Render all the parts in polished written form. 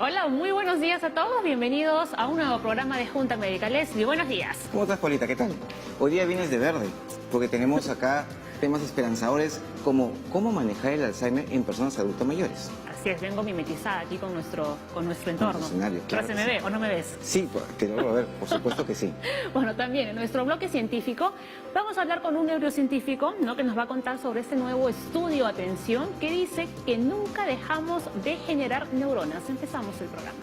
Hola, muy buenos días a todos. Bienvenidos a un nuevo programa de Junta Médica. Leslie, buenos días. ¿Cómo estás, Paulita? ¿Qué tal? Hoy día vienes de verde, porque tenemos acá temas esperanzadores como cómo manejar el Alzheimer en personas adultas mayores. Así es, vengo mimetizada aquí con nuestro entorno. Escenario, claro. ¿Se me ve o no me ves? Sí, te lo voy a ver, por supuesto que sí. Bueno, también en nuestro bloque científico vamos a hablar con un neurocientífico, ¿no?, que nos va a contar sobre este nuevo estudio, atención, que dice que nunca dejamos de generar neuronas. Empezamos el programa.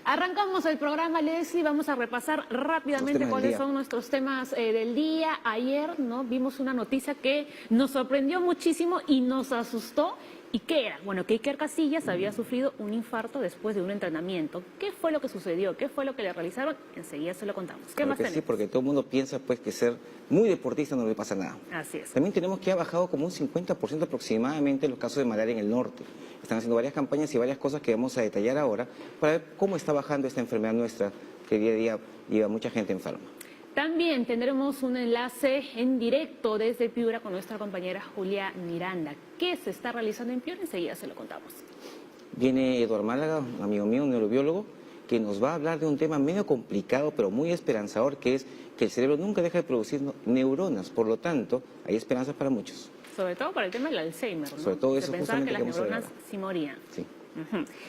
Arrancamos el programa, Leslie. Vamos a repasar rápidamente cuáles son nuestros temas del día. Ayer, ¿no?, vimos una noticia que nos sorprendió muchísimo y nos asustó. ¿Y qué era? Bueno, que Iker Casillas había sufrido un infarto después de un entrenamiento. ¿Qué fue lo que sucedió? ¿Qué fue lo que le realizaron? Enseguida se lo contamos. ¿Qué más tenemos? Sí, porque todo el mundo piensa pues que ser muy deportista no le pasa nada. Así es. También tenemos que ha bajado como un 50% aproximadamente los casos de malaria en el norte. Están haciendo varias campañas y varias cosas que vamos a detallar ahora para ver cómo está bajando esta enfermedad nuestra que día a día lleva mucha gente enferma. También tendremos un enlace en directo desde Piura con nuestra compañera Julia Miranda. ¿Qué se está realizando en Piura? Enseguida se lo contamos. Viene Eduardo Málaga, un amigo mío, un neurobiólogo, que nos va a hablar de un tema medio complicado, pero muy esperanzador, que es que el cerebro nunca deja de producir neuronas. Por lo tanto, hay esperanzas para muchos. Sobre todo para el tema del Alzheimer, ¿no? Sobre todo eso, se pensaba que las neuronas sí morían. Sí.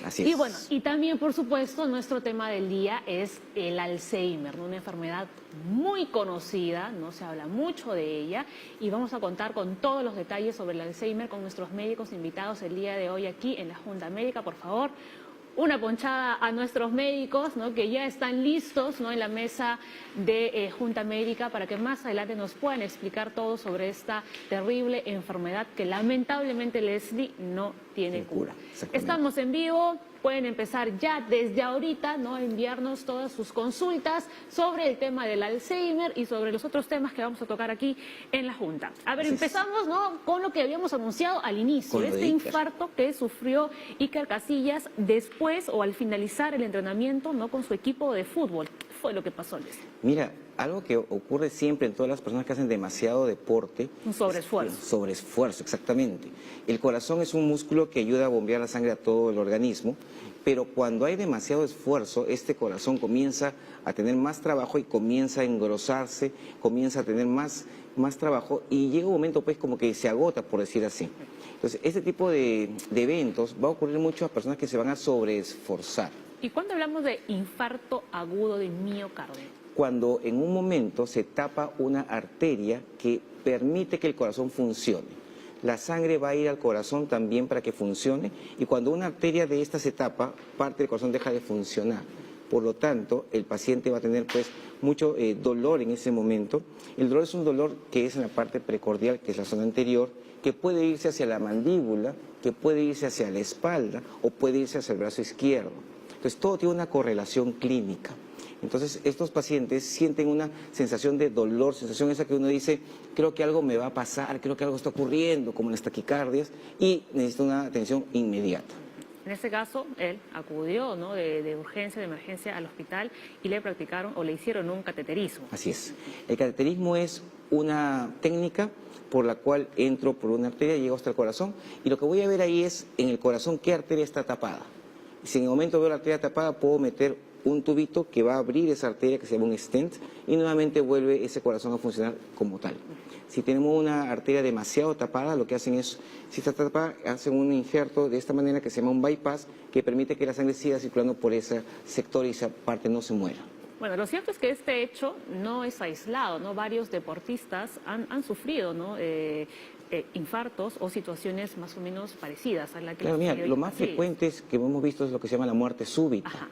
Así es. Y bueno, y también, por supuesto, nuestro tema del día es el Alzheimer, ¿no?, una enfermedad muy conocida, no se habla mucho de ella, y vamos a contar con todos los detalles sobre el Alzheimer con nuestros médicos invitados el día de hoy aquí en la Junta Médica. Por favor, una ponchada a nuestros médicos, ¿no?, que ya están listos, ¿no?, en la mesa de Junta Médica para que más adelante nos puedan explicar todo sobre esta terrible enfermedad que lamentablemente, Leslie, no tiene cura. Estamos en vivo. Pueden empezar ya desde ahorita, ¿no?, a enviarnos todas sus consultas sobre el tema del Alzheimer y sobre los otros temas que vamos a tocar aquí en la Junta. A ver, empezamos, ¿no?, con lo que habíamos anunciado al inicio, este infarto que sufrió Iker Casillas después o al finalizar el entrenamiento, ¿no?, con su equipo de fútbol. ¿Qué fue lo que pasó, Leslie? Mira, algo que ocurre siempre en todas las personas que hacen demasiado deporte. Un sobreesfuerzo. Sobreesfuerzo, exactamente. El corazón es un músculo que ayuda a bombear la sangre a todo el organismo, pero cuando hay demasiado esfuerzo, este corazón comienza a tener más trabajo y comienza a engrosarse, comienza a tener más trabajo y llega un momento pues como que se agota, por decir así. Entonces, este tipo de eventos va a ocurrir mucho a personas que se van a sobreesforzar. ¿Y cuándo hablamos de infarto agudo de miocardio? Cuando en un momento se tapa una arteria que permite que el corazón funcione. La sangre va a ir al corazón también para que funcione y cuando una arteria de esta se tapa, parte del corazón deja de funcionar. Por lo tanto, el paciente va a tener pues mucho dolor en ese momento. El dolor es un dolor que es en la parte precordial, que es la zona anterior, que puede irse hacia la mandíbula, que puede irse hacia la espalda o puede irse hacia el brazo izquierdo. Entonces, todo tiene una correlación clínica. Entonces, estos pacientes sienten una sensación de dolor, sensación esa que uno dice, creo que algo me va a pasar, creo que algo está ocurriendo, como las taquicardias, y necesita una atención inmediata. En este caso, él acudió, ¿no?, de urgencia, de emergencia al hospital y le practicaron o le hicieron un cateterismo. Así es. El cateterismo es una técnica por la cual entro por una arteria y llego hasta el corazón, y lo que voy a ver ahí es en el corazón qué arteria está tapada. Si en el momento veo la arteria tapada, puedo meter un tubito que va a abrir esa arteria que se llama un stent y nuevamente vuelve ese corazón a funcionar como tal. Si tenemos una arteria demasiado tapada, lo que hacen es, si está tapada, hacen un injerto de esta manera que se llama un bypass, que permite que la sangre siga circulando por ese sector y esa parte no se muera. Bueno, lo cierto es que este hecho no es aislado, ¿no? Varios deportistas han sufrido, ¿no?, infartos o situaciones más o menos parecidas a la que... Claro, mira, lo más frecuente es que hemos visto es lo que se llama la muerte súbita. Ajá.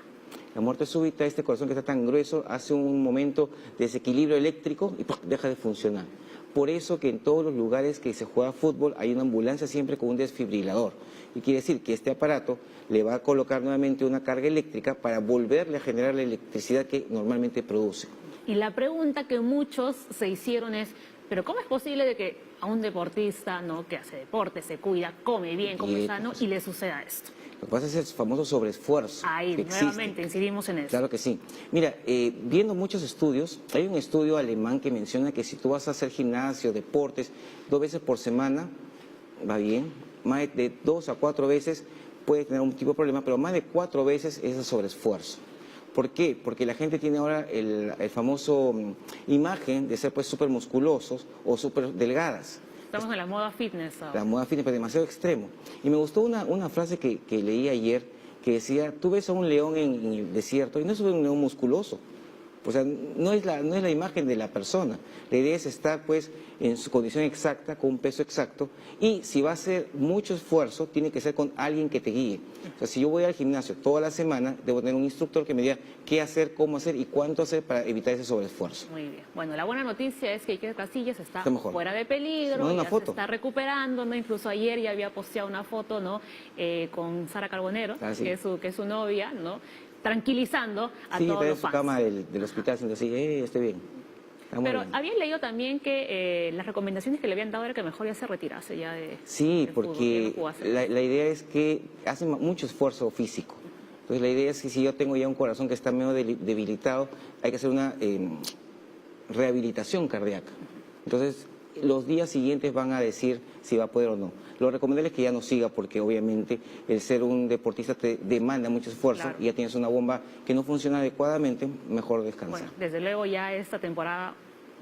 La muerte súbita, este corazón que está tan grueso, hace un momento de desequilibrio eléctrico y ¡pum!, deja de funcionar. Por eso que en todos los lugares que se juega fútbol hay una ambulancia siempre con un desfibrilador. Y quiere decir que este aparato le va a colocar nuevamente una carga eléctrica para volverle a generar la electricidad que normalmente produce. Y la pregunta que muchos se hicieron es, ¿pero cómo es posible de que a un deportista, ¿no?, que hace deporte, se cuida, come bien, come sano, y le suceda esto? Lo que pasa es el famoso sobreesfuerzo. Ahí, nuevamente, incidimos en eso. Claro que sí. Mira, viendo muchos estudios, hay un estudio alemán que menciona que si tú vas a hacer gimnasio, deportes, 2 veces por semana, va bien. Más de 2 a 4 veces puede tener un tipo de problema, pero más de 4 veces es el sobreesfuerzo. ¿Por qué? Porque la gente tiene ahora el famoso imagen de ser pues súper musculosos o súper delgadas. Estamos en la moda fitness ahora. La moda fitness, pero demasiado extremo. Y me gustó una frase que leí ayer que decía, tú ves a un león en el desierto y no es un león musculoso. O sea, no es la imagen de la persona. La idea es estar pues en su condición exacta, con un peso exacto, y si va a hacer mucho esfuerzo, tiene que ser con alguien que te guíe. O sea, si yo voy al gimnasio toda la semana, debo tener un instructor que me diga qué hacer, cómo hacer y cuánto hacer para evitar ese sobreesfuerzo. Muy bien. Bueno, la buena noticia es que Iker Casillas está mejor. fuera de peligro, una ya foto. se está recuperando, ¿no? Incluso ayer ya había posteado una foto, ¿no?, con Sara Carbonero, sí. que es su novia, ¿no?, tranquilizando a sí, todos los su fans. cama del hospital haciendo así, estoy bien. Pero habían leído también que las recomendaciones que le habían dado era que mejor ya se retirase ya de Sí, del porque fútbol, la idea es que hace mucho esfuerzo físico. Entonces la idea es que si yo tengo ya un corazón que está medio debilitado, hay que hacer una rehabilitación cardíaca. Entonces los días siguientes van a decir si va a poder o no. Lo recomendable es que ya no siga porque obviamente el ser un deportista te demanda mucho esfuerzo, claro, y ya tienes una bomba que no funciona adecuadamente, mejor descansar. Bueno, desde luego ya esta temporada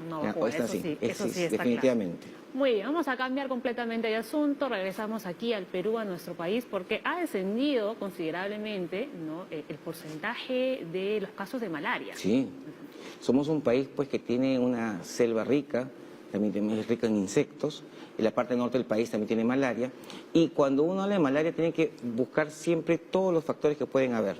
no va a jugar, eso sí está definitivamente. claro. Muy bien, vamos a cambiar completamente de asunto, regresamos aquí al Perú, a nuestro país, porque ha descendido considerablemente, ¿no?, el porcentaje de los casos de malaria. Sí, somos un país pues que tiene una selva rica, también es rica en insectos, en la parte norte del país también tiene malaria, y cuando uno habla de malaria tiene que buscar siempre todos los factores que pueden haber.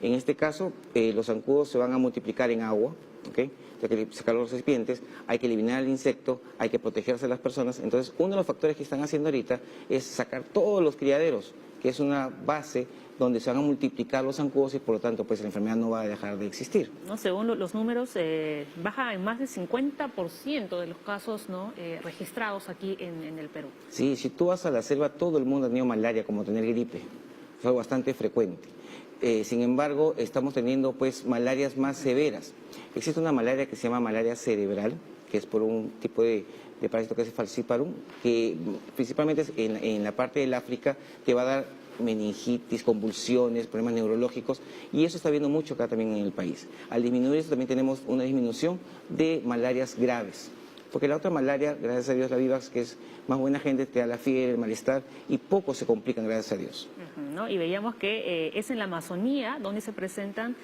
En este caso, los zancudos se van a multiplicar en agua, ¿ok? Hay que sacar los recipientes, hay que eliminar el insecto, hay que protegerse de las personas. Entonces, uno de los factores que están haciendo ahorita es sacar todos los criaderos, que es una base donde se van a multiplicar los zancudos y por lo tanto pues la enfermedad no va a dejar de existir. No, según los números, baja en más del 50% de los casos, ¿no?, registrados aquí en el Perú. Sí, si tú vas a la selva, todo el mundo ha tenido malaria, como tener gripe. Es algo bastante frecuente. Sin embargo, estamos teniendo pues malarias más severas. Existe una malaria que se llama malaria cerebral, que es por un tipo de parásito que es el falciparum, que principalmente en la parte del África te va a dar meningitis, convulsiones, problemas neurológicos, y eso está viendo mucho acá también en el país. Al disminuir eso también tenemos una disminución de malarias graves, porque la otra malaria, gracias a Dios, la Vivax, que es más buena gente, te da la fiebre, el malestar, y poco se complican, gracias a Dios. ¿No? Y veíamos que es en la Amazonía donde se presentan,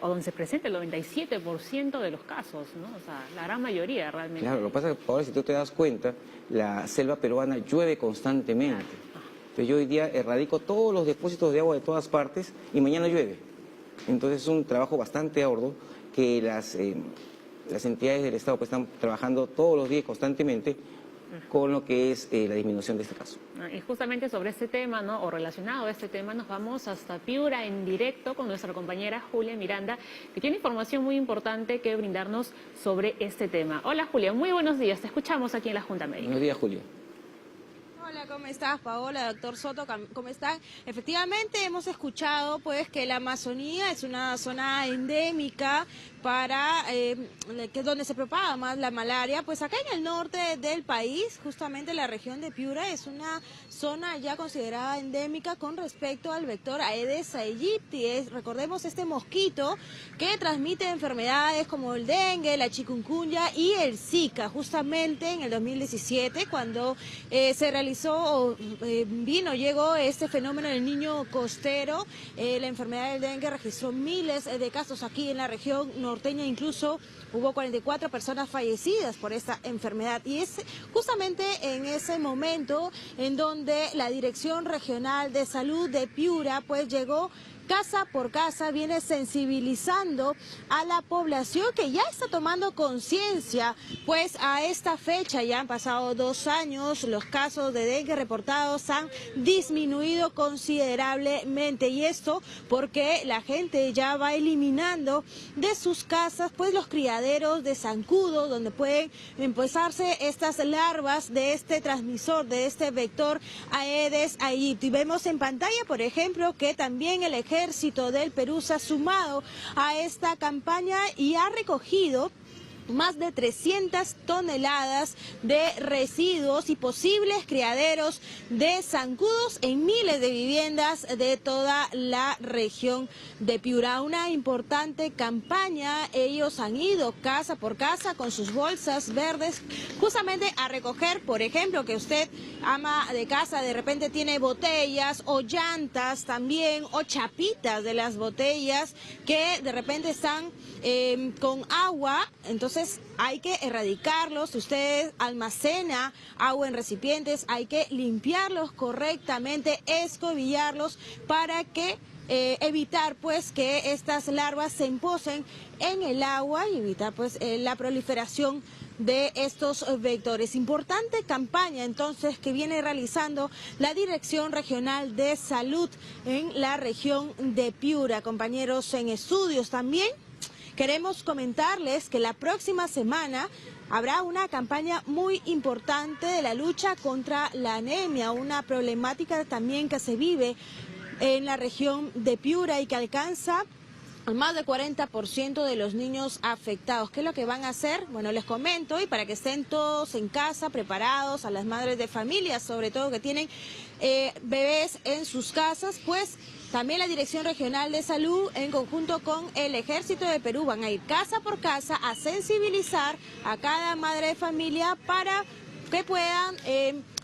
o donde se presenta el 97% de los casos, ¿no? O sea, la gran mayoría realmente. Claro, lo que pasa es que ahora, si tú te das cuenta, la selva peruana llueve constantemente. Entonces yo hoy día erradico todos los depósitos de agua de todas partes y mañana llueve. Entonces es un trabajo bastante arduo que las entidades del Estado pues están trabajando todos los días constantemente con lo que es la disminución de este caso. Y justamente sobre este tema, ¿no?, o relacionado a este tema, nos vamos hasta Piura en directo con nuestra compañera Julia Miranda, que tiene información muy importante que brindarnos sobre este tema. Hola Julia, muy buenos días, te escuchamos aquí en la Junta Médica. Buenos días, Julia. Hola, ¿cómo estás, Paola? Doctor Soto, ¿cómo están? Efectivamente, hemos escuchado pues que la Amazonía es una zona endémica para que es donde se propaga más la malaria. Pues acá en el norte del país, justamente la región de Piura, es una zona ya considerada endémica con respecto al vector Aedes aegypti. Recordemos este mosquito que transmite enfermedades como el dengue, la chikungunya y el Zika. Justamente en el 2017, cuando se realizó llegó este fenómeno del niño costero, la enfermedad del dengue registró miles de casos aquí en la región norteña, incluso hubo 44 personas fallecidas por esta enfermedad, y es justamente en ese momento en donde la Dirección Regional de Salud de Piura pues llegó casa por casa viene sensibilizando a la población que ya está tomando conciencia, pues a esta fecha ya han pasado 2 años, los casos de dengue reportados han disminuido considerablemente, y esto porque la gente ya va eliminando de sus casas pues los criaderos de zancudo donde pueden empezarse estas larvas de este transmisor, de este vector Aedes aegypti. Y vemos en pantalla, por ejemplo, que también el Ejército del Perú se ha sumado a esta campaña y ha recogido más de 300 toneladas de residuos y posibles criaderos de zancudos en miles de viviendas de toda la región de Piura. Una importante campaña, ellos han ido casa por casa con sus bolsas verdes justamente a recoger, por ejemplo, que usted, ama de casa, de repente tiene botellas o llantas también o chapitas de las botellas que de repente están con agua, entonces hay que erradicarlos. Si usted almacena agua en recipientes, hay que limpiarlos correctamente, escobillarlos para que evitar pues que estas larvas se emposen en el agua y evitar pues la proliferación de estos vectores. Importante campaña entonces que viene realizando la Dirección Regional de Salud en la región de Piura. Compañeros en estudios, también queremos comentarles que la próxima semana habrá una campaña muy importante de la lucha contra la anemia, una problemática también que se vive en la región de Piura y que alcanza al más del 40% de los niños afectados. ¿Qué es lo que van a hacer? Bueno, les comento, y para que estén todos en casa preparados, a las madres de familia, sobre todo que tienen bebés en sus casas, pues también la Dirección Regional de Salud, en conjunto con el Ejército de Perú, van a ir casa por casa a sensibilizar a cada madre de familia para que puedan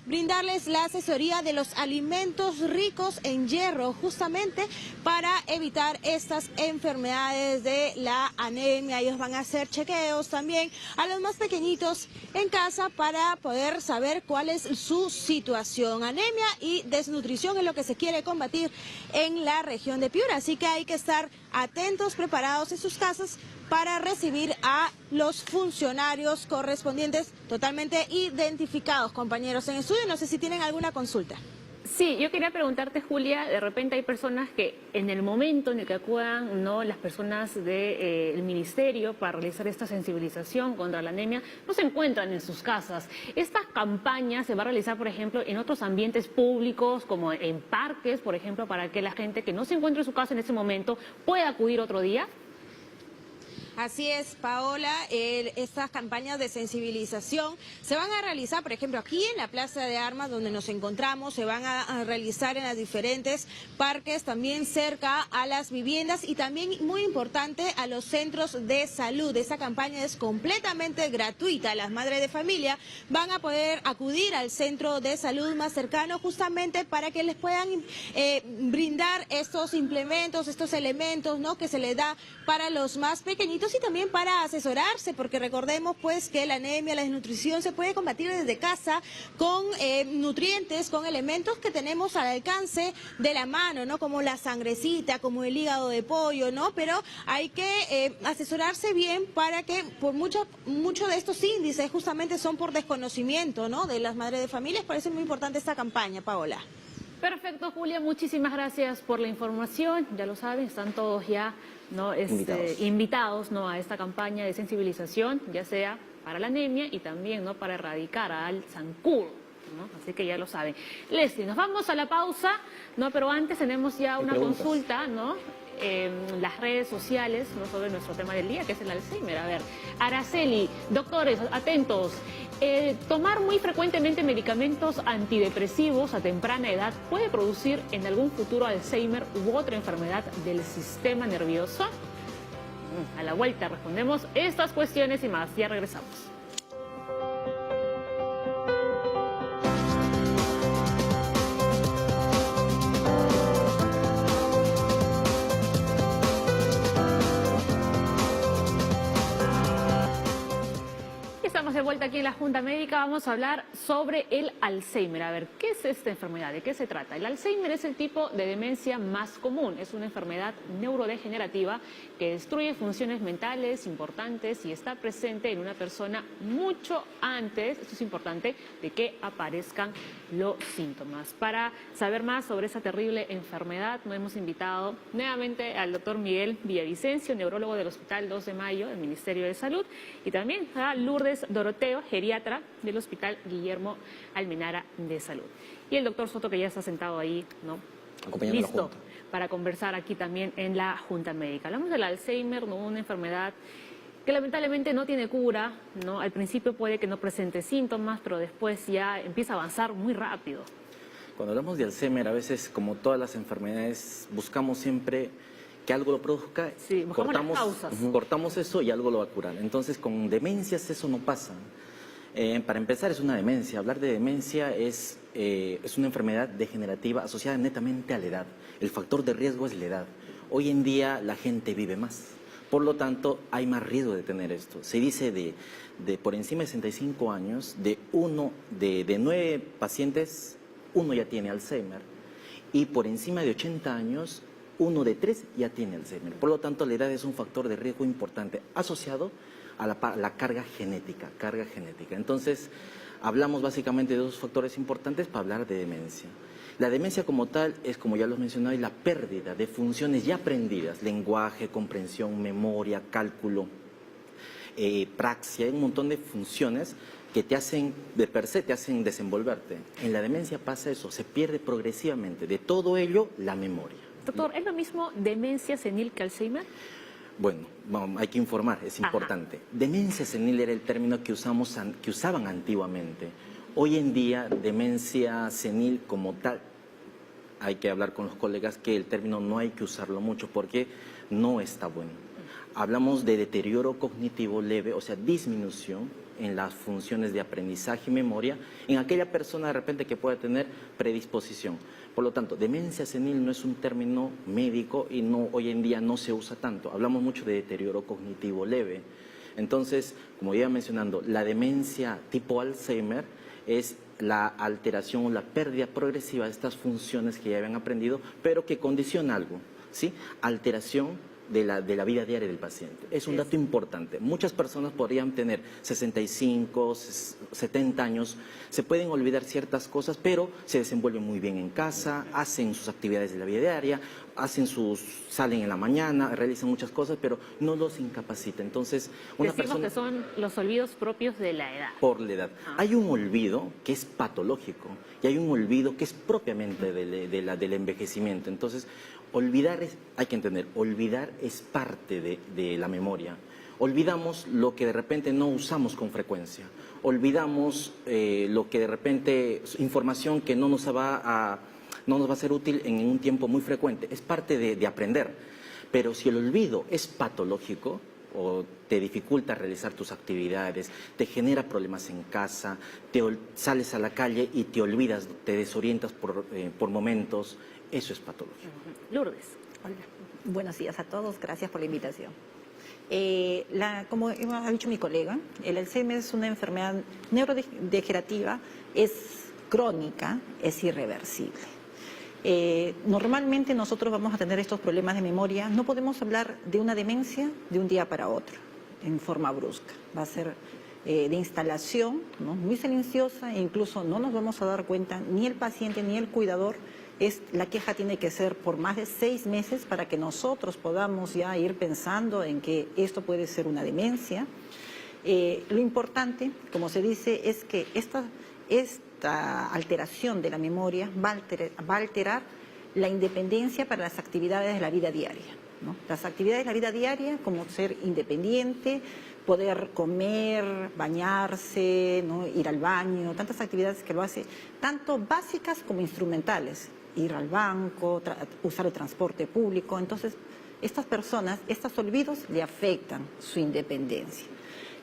brindarles la asesoría de los alimentos ricos en hierro, justamente para evitar estas enfermedades de la anemia. Ellos van a hacer chequeos también a los más pequeñitos en casa para poder saber cuál es su situación. Anemia y desnutrición es lo que se quiere combatir en la región de Piura, así que hay que estar atentos, preparados en sus casas para recibir a los funcionarios correspondientes totalmente identificados. Compañeros en estudio, no sé si tienen alguna consulta. Sí, yo quería preguntarte, Julia, de repente hay personas que en el momento en el que acudan, ¿no?, las personas del ministerio para realizar esta sensibilización contra la anemia, no se encuentran en sus casas. ¿Esta campaña se va a realizar, por ejemplo, en otros ambientes públicos, como en parques, por ejemplo, para que la gente que no se encuentre en su casa en ese momento pueda acudir otro día? Así es, Paola, estas campañas de sensibilización se van a realizar, por ejemplo, aquí en la Plaza de Armas, donde nos encontramos, se van a realizar en los diferentes parques, también cerca a las viviendas y también, muy importante, a los centros de salud. Esta campaña es completamente gratuita. Las madres de familia van a poder acudir al centro de salud más cercano justamente para que les puedan brindar estos implementos, estos elementos, ¿no?, que se les da para los más pequeñitos, y también para asesorarse, porque recordemos pues que la anemia, la desnutrición se puede combatir desde casa con nutrientes, con elementos que tenemos al alcance de la mano, ¿no?, como la sangrecita, como el hígado de pollo, ¿no? Pero hay que asesorarse bien para que por mucho de estos índices justamente son por desconocimiento, ¿no?, de las madres de familias. Por eso es muy importante esta campaña, Paola. Perfecto, Julia, muchísimas gracias por la información. Ya lo saben, están todos ya, ¿no?, invitados, ¿no?, a esta campaña de sensibilización, ya sea para la anemia y también, ¿no?, para erradicar al zancudo, ¿no? Así que ya lo saben. Leslie, nos vamos a la pausa, ¿no?, pero antes tenemos ya una consulta, ¿no?, en las redes sociales, ¿no?, sobre nuestro tema del día, que es el Alzheimer. A ver, Araceli, doctores, atentos. Tomar muy frecuentemente medicamentos antidepresivos a temprana edad puede producir en algún futuro Alzheimer u otra enfermedad del sistema nervioso. A la vuelta respondemos estas cuestiones y más. Ya regresamos. Estamos de vuelta aquí en la Junta Médica. Vamos a hablar sobre el Alzheimer. A ver, ¿qué es esta enfermedad? ¿De qué se trata? El Alzheimer es el tipo de demencia más común. Es una enfermedad neurodegenerativa que destruye funciones mentales importantes y está presente en una persona mucho antes, esto es importante, de que aparezcan los síntomas. Para saber más sobre esa terrible enfermedad, nos hemos invitado nuevamente al doctor Miguel Villavicencio, neurólogo del Hospital 2 de Mayo del Ministerio de Salud, y también a Lourdes Doroteo, geriatra del Hospital Guillermo Almenara de Salud. Y el doctor Soto, que ya está sentado ahí, ¿no? Listo para conversar aquí también en la Junta Médica. Hablamos del Alzheimer, ¿no? Una enfermedad que lamentablemente no tiene cura, ¿no? Al principio puede que no presente síntomas, pero después ya empieza a avanzar muy rápido. Cuando hablamos de Alzheimer, a veces, como todas las enfermedades, buscamos siempre que algo lo produzca, sí, buscamos las causas. Cortamos eso y algo lo va a curar. Entonces, con demencias eso no pasa. Para empezar, es una demencia. Hablar de demencia es una enfermedad degenerativa asociada netamente a la edad. El factor de riesgo es la edad. Hoy en día la gente vive más. Por lo tanto, hay más riesgo de tener esto. Se dice de por encima de 65 años, de 9 pacientes, 1 ya tiene Alzheimer. Y por encima de 80 años, 1 de 3 ya tiene Alzheimer. Por lo tanto, la edad es un factor de riesgo importante asociado a la carga genética. Entonces, hablamos básicamente de dos factores importantes para hablar de demencia. La demencia como tal es, como ya lo mencioné, la pérdida de funciones ya aprendidas, lenguaje, comprensión, memoria, cálculo, praxia, hay un montón de funciones que te hacen, de per se, te hacen desenvolverte. En la demencia pasa eso, se pierde progresivamente. De todo ello, la memoria. Doctor, ¿es lo mismo demencia senil que Alzheimer? Bueno, hay que informar, es importante. Demencia senil era el término que usaban antiguamente. Hoy en día, demencia senil como tal, hay que hablar con los colegas que el término no hay que usarlo mucho porque no está bueno. Hablamos de deterioro cognitivo leve, o sea, disminución en las funciones de aprendizaje y memoria en aquella persona de repente que pueda tener predisposición. Por lo tanto, demencia senil no es un término médico y hoy en día no se usa tanto. Hablamos mucho de deterioro cognitivo leve. Entonces, como iba mencionando, la demencia tipo Alzheimer es la alteración o la pérdida progresiva de estas funciones que ya habían aprendido, pero que condiciona algo, ¿sí? Alteración de la vida diaria del paciente. Es un dato importante. Muchas personas podrían tener 65, 70 años, se pueden olvidar ciertas cosas, pero se desenvuelven muy bien en casa, hacen sus actividades de la vida diaria, salen en la mañana, realizan muchas cosas, pero no los incapacita. Entonces, Decimos que son los olvidos propios de la edad. Por la edad. Hay un olvido que es patológico y hay un olvido que es propiamente del envejecimiento. Entonces, hay que entender, olvidar es parte de la memoria. Olvidamos lo que de repente no usamos con frecuencia. Olvidamos lo que de repente, información que no nos va a ser útil en un tiempo muy frecuente. Es parte de aprender. Pero si el olvido es patológico o te dificulta realizar tus actividades, te genera problemas en casa, sales a la calle y te olvidas, te desorientas por momentos, eso es patológico. Lourdes. Hola. Buenos días a todos, gracias por la invitación. Como ha dicho mi colega, el Alzheimer es una enfermedad neurodegenerativa, es crónica, es irreversible. Normalmente nosotros vamos a tener estos problemas de memoria, no podemos hablar de una demencia de un día para otro, en forma brusca. Va a ser de instalación, ¿no? Muy silenciosa e incluso no nos vamos a dar cuenta ni el paciente ni el cuidador. La queja tiene que ser por más de 6 meses para que nosotros podamos ya ir pensando en que esto puede ser una demencia. Lo importante, como se dice, es que esta alteración de la memoria va a alterar la independencia para las actividades de la vida diaria, ¿no? Las actividades de la vida diaria, como ser independiente, poder comer, bañarse, ¿no? Ir al baño, tantas actividades que lo hace, tanto básicas como instrumentales. Ir al banco, usar el transporte público. Entonces, estas personas, estos olvidos le afectan su independencia.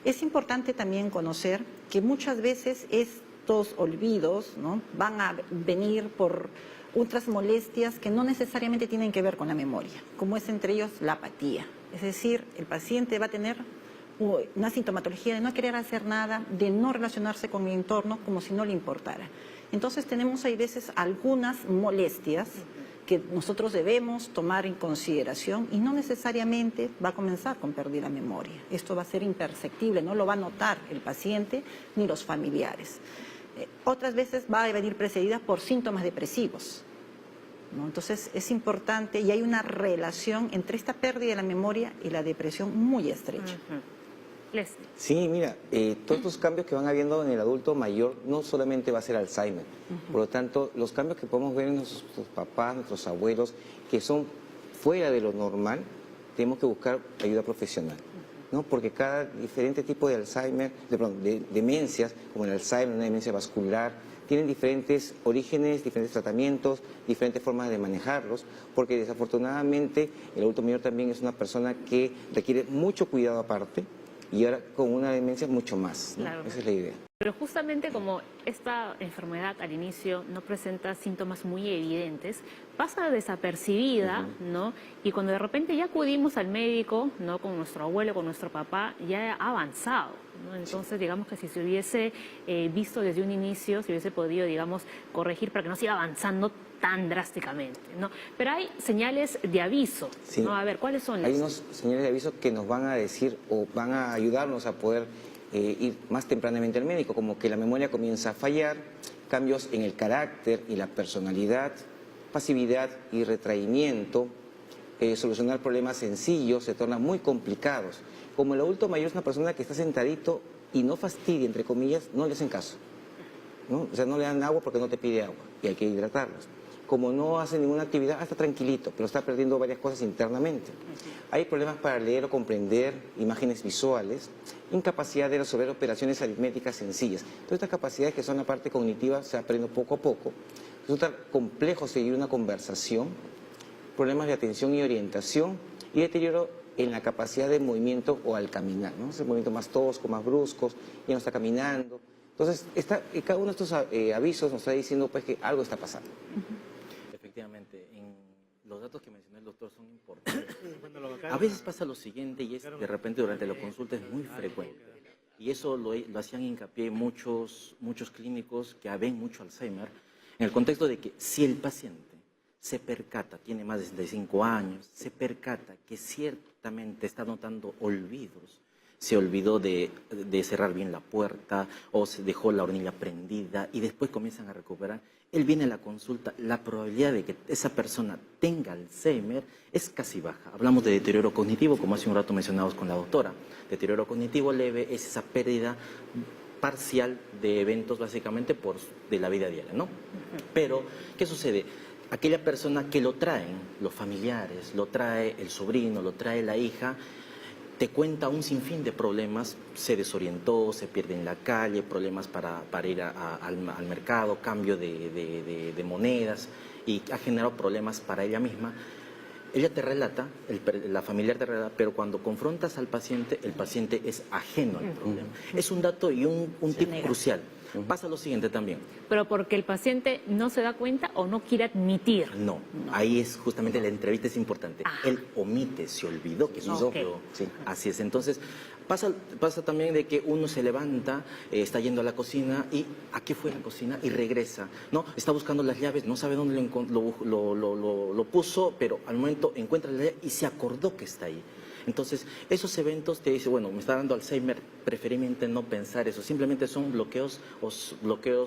Es importante también conocer que muchas veces estos olvidos, ¿no? Van a venir por otras molestias que no necesariamente tienen que ver con la memoria, como es entre ellos la apatía. Es decir, el paciente va a tener una sintomatología de no querer hacer nada, de no relacionarse con el entorno como si no le importara. Entonces tenemos hay veces algunas molestias que nosotros debemos tomar en consideración y no necesariamente va a comenzar con pérdida de memoria. Esto va a ser imperceptible, no lo va a notar el paciente ni los familiares. Otras veces va a venir precedida por síntomas depresivos, ¿no? Entonces es importante y hay una relación entre esta pérdida de la memoria y la depresión muy estrecha. Leslie. Sí, mira, todos estos cambios que van habiendo en el adulto mayor no solamente va a ser Alzheimer. Por lo tanto, los cambios que podemos ver en nuestros papás, nuestros abuelos, que son fuera de lo normal, tenemos que buscar ayuda profesional, ¿no? Porque cada diferente tipo de Alzheimer, de demencias, como el Alzheimer, una demencia vascular, tienen diferentes orígenes, diferentes tratamientos, diferentes formas de manejarlos, porque desafortunadamente el adulto mayor también es una persona que requiere mucho cuidado aparte, y ahora con una demencia mucho más, ¿no? Claro. Esa es la idea. Pero justamente como esta enfermedad al inicio no presenta síntomas muy evidentes, pasa desapercibida, ¿no? Y cuando de repente ya acudimos al médico, ¿no? Con nuestro abuelo, con nuestro papá, ya ha avanzado, ¿no? Entonces, digamos que si se hubiese visto desde un inicio, se hubiese podido, digamos, corregir para que no siga avanzando tan drásticamente, ¿no? Pero hay señales de aviso, Sí. ¿no? A ver, ¿cuáles son las? Hay unos señales de aviso que nos van a decir o van a ayudarnos a poder ir más tempranamente al médico, como que la memoria comienza a fallar, cambios en el carácter y la personalidad, pasividad y retraimiento, solucionar problemas sencillos se tornan muy complicados. Como el adulto mayor es una persona que está sentadito y no fastidia, entre comillas, no le hacen caso, ¿no? O sea, no le dan agua porque no te pide agua y hay que hidratarlos. Como no hace ninguna actividad, está tranquilito, pero está perdiendo varias cosas internamente. Hay problemas para leer o comprender imágenes visuales, incapacidad de resolver operaciones aritméticas sencillas. Todas estas capacidades que son la parte cognitiva se va aprendiendo poco a poco. Resulta complejo seguir una conversación, problemas de atención y orientación y deterioro en la capacidad de movimiento o al caminar, ¿no? Ese movimiento más tosco, más bruscos, ya no está caminando. Entonces, cada uno de estos avisos nos está diciendo pues, que algo está pasando. Efectivamente, los datos que mencionó el doctor son importantes. A veces pasa lo siguiente y es de repente durante la consulta es muy frecuente. Y eso lo hacían hincapié muchos clínicos que ven mucho Alzheimer, en el contexto de que si el paciente se percata, tiene más de 65 años, se percata que ciertamente está notando olvidos, se olvidó de cerrar bien la puerta o se dejó la hornilla prendida y después comienzan a recuperar, él viene a la consulta, la probabilidad de que esa persona tenga Alzheimer es casi baja. Hablamos de deterioro cognitivo, como hace un rato mencionamos con la doctora. Deterioro cognitivo leve es esa pérdida parcial de eventos básicamente de la vida diaria, ¿no? Pero, ¿qué sucede? Aquella persona que lo traen, los familiares, lo trae el sobrino, lo trae la hija, te cuenta un sinfín de problemas, se desorientó, se pierde en la calle, problemas para ir al mercado, cambio de monedas y ha generado problemas para ella misma. Ella te relata, la familiar te relata, pero cuando confrontas al paciente, el paciente es ajeno al problema. Es un dato y un tip crucial. Pasa lo siguiente también. Pero porque el paciente no se da cuenta o no quiere admitir. No, ahí es justamente la entrevista es importante. Él omite, se olvidó que sucedió. Sí. Así es. Entonces, pasa también de que uno se levanta, está yendo a la cocina y ¿a qué fue la cocina? Y regresa. No, está buscando las llaves, no sabe dónde lo puso, pero al momento encuentra la llave y se acordó que está ahí. Entonces, esos eventos te dicen, bueno, me está dando Alzheimer, preferiblemente no pensar eso, simplemente son bloqueos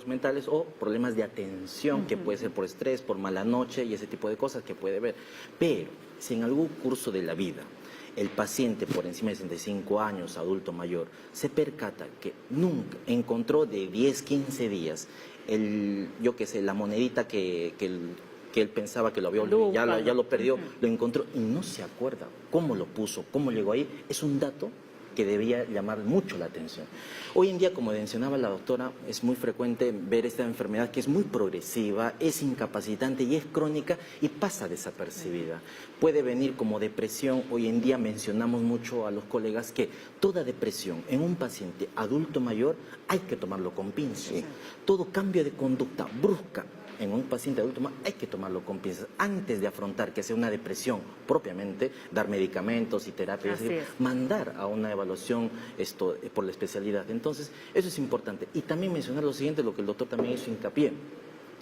mentales o problemas de atención, que puede ser por estrés, por mala noche y ese tipo de cosas que puede ver. Pero, si en algún curso de la vida el paciente por encima de 65 años, adulto mayor, se percata que nunca encontró de 10, 15 días, la monedita que él pensaba que lo había olvidado, ya lo perdió, lo encontró y no se acuerda cómo lo puso, cómo llegó ahí, es un dato que debía llamar mucho la atención. Hoy en día, como mencionaba la doctora, es muy frecuente ver esta enfermedad que es muy progresiva, es incapacitante y es crónica y pasa desapercibida. Puede venir como depresión. Hoy en día mencionamos mucho a los colegas que toda depresión en un paciente adulto mayor hay que tomarlo con pinzas. Sí. Todo cambio de conducta brusca en un paciente adulto hay que tomarlo con pinzas antes de afrontar que sea una depresión propiamente, dar medicamentos y terapias, Así es. mandar a una evaluación por la especialidad. Entonces, eso es importante. Y también mencionar lo siguiente, lo que el doctor también hizo hincapié.